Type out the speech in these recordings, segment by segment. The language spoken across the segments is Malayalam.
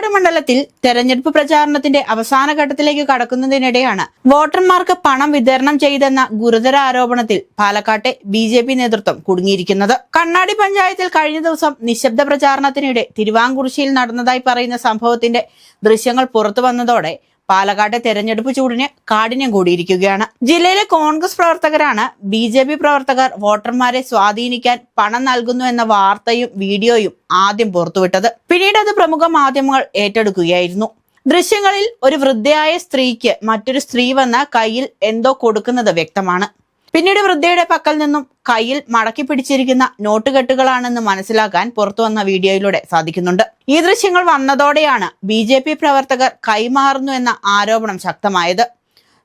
പാലക്കാട് മണ്ഡലത്തിൽ തെരഞ്ഞെടുപ്പ് പ്രചാരണത്തിന്റെ അവസാന ഘട്ടത്തിലേക്ക് കടക്കുന്നതിനിടെയാണ് വോട്ടർമാർക്ക് പണം വിതരണം ചെയ്തെന്ന ഗുരുതര ആരോപണത്തിൽ പാലക്കാട്ടെ ബിജെപി നേതൃത്വം കുടുങ്ങിയിരിക്കുന്നത്. കണ്ണാടി പഞ്ചായത്തിൽ കഴിഞ്ഞ ദിവസം നിശബ്ദ പ്രചാരണത്തിനിടെ തിരുവാങ്കുറിശ്ശിയിൽ നടന്നതായി പറയുന്ന സംഭവത്തിന്റെ ദൃശ്യങ്ങൾ പുറത്തു വന്നതോടെ പാലക്കാട്ടെ തെരഞ്ഞെടുപ്പ് ചൂടിന് കാഠിന്യം കൂടിയിരിക്കുകയാണ്. ജില്ലയിലെ കോൺഗ്രസ് പ്രവർത്തകരാണ് ബിജെപി പ്രവർത്തകർ വോട്ടർമാരെ സ്വാധീനിക്കാൻ പണം നൽകുന്നു എന്ന വാർത്തയും വീഡിയോയും ആദ്യം പുറത്തുവിട്ടത്. പിന്നീട് അത് പ്രമുഖ മാധ്യമങ്ങൾ ഏറ്റെടുക്കുകയായിരുന്നു. ദൃശ്യങ്ങളിൽ ഒരു വൃദ്ധയായ സ്ത്രീക്ക് മറ്റൊരു സ്ത്രീ വന്ന കയ്യിൽ എന്തോ കൊടുക്കുന്നത് വ്യക്തമാണ്. പിന്നീട് വൃദ്ധയുടെ പക്കൽ നിന്നും കയ്യിൽ മടക്കി പിടിച്ചിരിക്കുന്ന നോട്ടുകെട്ടുകളാണെന്ന് മനസ്സിലാക്കാൻ പുറത്തു വന്ന വീഡിയോയിലൂടെ സാധിക്കുന്നുണ്ട്. ഈ ദൃശ്യങ്ങൾ വന്നതോടെയാണ് ബിജെപി പ്രവർത്തകർ കൈമാറുന്നു എന്ന ആരോപണം ശക്തമായത്.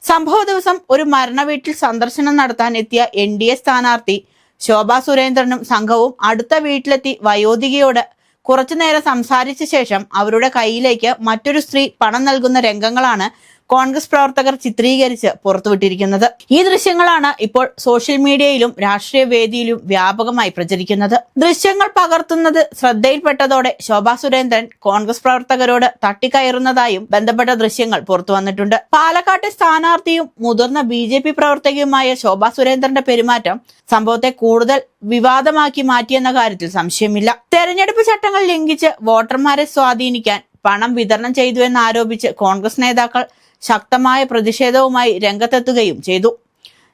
സംഭവ ദിവസം ഒരു മരണ വീട്ടിൽ സന്ദർശനം നടത്താൻ എത്തിയ NDA സ്ഥാനാർത്ഥി ശോഭാ സുരേന്ദ്രനും സംഘവും അടുത്ത വീട്ടിലെത്തി വയോധികയോട് കുറച്ചുനേരം സംസാരിച്ച ശേഷം അവരുടെ കയ്യിലേക്ക് മറ്റൊരു സ്ത്രീ പണം നൽകുന്ന രംഗങ്ങളാണ് കോൺഗ്രസ് പ്രവർത്തകർ ചിത്രീകരിച്ച് പുറത്തുവിട്ടിരിക്കുന്നത്. ഈ ദൃശ്യങ്ങളാണ് ഇപ്പോൾ സോഷ്യൽ മീഡിയയിലും രാഷ്ട്രീയ വേദിയിലും വ്യാപകമായി പ്രചരിക്കുന്നത്. ദൃശ്യങ്ങൾ പകർത്തുന്നത് ശ്രദ്ധയിൽപ്പെട്ടതോടെ ശോഭാ സുരേന്ദ്രൻ കോൺഗ്രസ് പ്രവർത്തകരോട് തട്ടിക്കയറുന്നതായും ബന്ധപ്പെട്ട ദൃശ്യങ്ങൾ പുറത്തു വന്നിട്ടുണ്ട്. പാലക്കാട്ടെ സ്ഥാനാർത്ഥിയും മുതിർന്ന BJP പ്രവർത്തകയുമായ ശോഭാ സുരേന്ദ്രന്റെ പെരുമാറ്റം സംഭവത്തെ കൂടുതൽ വിവാദമാക്കി മാറ്റിയെന്ന കാര്യത്തിൽ സംശയമില്ല. തെരഞ്ഞെടുപ്പ് ചട്ടങ്ങൾ ലംഘിച്ച് വോട്ടർമാരെ സ്വാധീനിക്കാൻ പണം വിതരണം ചെയ്തു എന്നാരോപിച്ച് കോൺഗ്രസ് നേതാക്കൾ ശക്തമായ പ്രതിഷേധവുമായി രംഗത്തെത്തുകയും ചെയ്തു.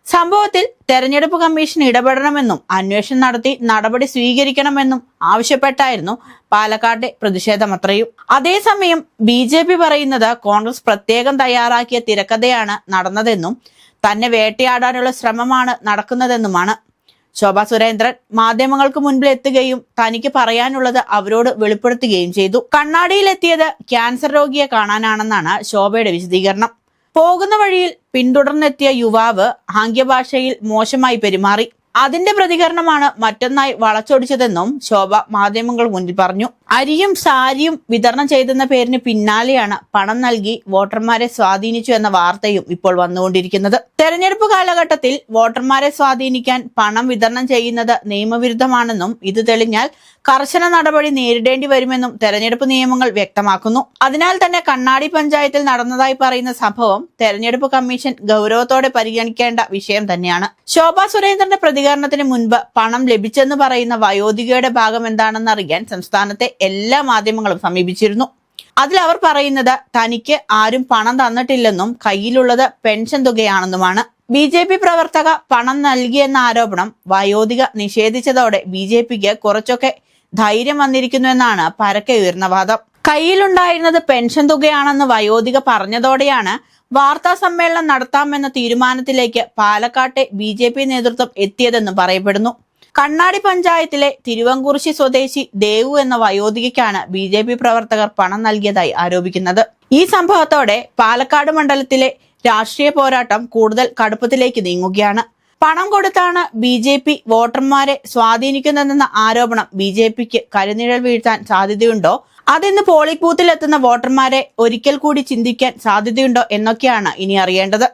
സംഭവത്തിൽ തെരഞ്ഞെടുപ്പ് കമ്മീഷൻ ഇടപെടണമെന്നും അന്വേഷണം നടത്തി നടപടി സ്വീകരിക്കണമെന്നും ആവശ്യപ്പെട്ടായിരുന്നു പാലക്കാട്ടെ പ്രതിഷേധമത്രയും. അതേസമയം BJP പറയുന്നത് കോൺഗ്രസ് പ്രത്യേകം തയ്യാറാക്കിയ തിരക്കഥയാണ് നടന്നതെന്നും തന്നെ വേട്ടയാടാനുള്ള ശ്രമമാണ് നടക്കുന്നതെന്നുമാണ്. ശോഭാ സുരേന്ദ്രൻ മാധ്യമങ്ങൾക്ക് മുൻപിൽ എത്തുകയും തനിക്ക് പറയാനുള്ളത് അവരോട് വെളിപ്പെടുത്തുകയും ചെയ്തു. കണ്ണാടിയിലെത്തിയത് ക്യാൻസർ രോഗിയെ കാണാനാണെന്നാണ് ശോഭയുടെ വിശദീകരണം. പോകുന്ന വഴിയിൽ പിന്തുടർന്നെത്തിയ യുവാവ് ആംഗ്യഭാഷയിൽ മോശമായി പെരുമാറി. അതിന്റെ പ്രതികരണമാണ് മറ്റൊന്നായി വളച്ചൊടിച്ചതെന്നും ശോഭ മാധ്യമങ്ങൾ മുന്നിൽ പറഞ്ഞു. അരിയും സാരിയും വിതരണം ചെയ്തെന്ന പേരിന് പിന്നാലെയാണ് പണം നൽകി വോട്ടർമാരെ സ്വാധീനിച്ചു എന്ന വാർത്തയും ഇപ്പോൾ വന്നുകൊണ്ടിരിക്കുന്നത്. തെരഞ്ഞെടുപ്പ് കാലഘട്ടത്തിൽ വോട്ടർമാരെ സ്വാധീനിക്കാൻ പണം വിതരണം ചെയ്യുന്നത് നിയമവിരുദ്ധമാണെന്നും ഇത് തെളിഞ്ഞാൽ കർശന നടപടി നേരിടേണ്ടി വരുമെന്നും തെരഞ്ഞെടുപ്പ് നിയമങ്ങൾ വ്യക്തമാക്കുന്നു. അതിനാൽ തന്നെ കണ്ണാടി പഞ്ചായത്തിൽ നടന്നതായി പറയുന്ന സംഭവം തെരഞ്ഞെടുപ്പ് കമ്മീഷൻ ഗൗരവത്തോടെ പരിഗണിക്കേണ്ട വിഷയം തന്നെയാണ്. ശോഭാ സുരേന്ദ്രന്റെ പ്രതികരണത്തിന് മുൻപ് പണം ലഭിച്ചെന്ന് പറയുന്ന വയോധികയുടെ ഭാഗം എന്താണെന്ന് അറിയാൻ സംസ്ഥാനത്തെ എല്ലാ മാധ്യമങ്ങളും സമീപിച്ചിരുന്നു. അതിൽ അവർ പറയുന്നത് തനിക്ക് ആരും പണം തന്നിട്ടില്ലെന്നും കയ്യിലുള്ളത് പെൻഷൻ തുകയാണെന്നുമാണ്. BJP പ്രവർത്തക പണം നൽകിയെന്ന ആരോപണം വയോധിക നിഷേധിച്ചതോടെ BJPക്ക് കുറച്ചൊക്കെ ധൈര്യം വന്നിരിക്കുന്നുവെന്നാണ് പരക്കെ ഉയർന്ന വാദം. കയ്യിലുണ്ടായിരുന്നത് പെൻഷൻ തുകയാണെന്ന് വയോധിക പറഞ്ഞതോടെയാണ് വാർത്താ സമ്മേളനം നടത്താമെന്ന തീരുമാനത്തിലേക്ക് പാലക്കാട്ടെ BJP നേതൃത്വം എത്തിയതെന്ന് പറയപ്പെടുന്നു. കണ്ണാടി പഞ്ചായത്തിലെ തിരുവങ്കുറിശ്ശി സ്വദേശി ദേവു എന്ന വയോധികയ്ക്കാണ് BJP പ്രവർത്തകർ പണം നൽകിയതായി ആരോപിക്കുന്നത്. ഈ സംഭവത്തോടെ പാലക്കാട് മണ്ഡലത്തിലെ രാഷ്ട്രീയ പോരാട്ടം കൂടുതൽ കടുപ്പത്തിലേക്ക് നീങ്ങുകയാണ്. പണം കൊടുത്താണ് BJP വോട്ടർമാരെ സ്വാധീനിക്കുന്നതെന്ന ആരോപണം BJPക്ക് കരിനിഴൽ വീഴ്ത്താൻ സാധ്യതയുണ്ടോ? അതിന്ന് പോളിംഗ് ബൂത്തിലെത്തുന്ന വോട്ടർമാരെ ഒരിക്കൽ കൂടി ചിന്തിക്കാൻ സാധ്യതയുണ്ടോ എന്നൊക്കെയാണ് ഇനി അറിയേണ്ടത്.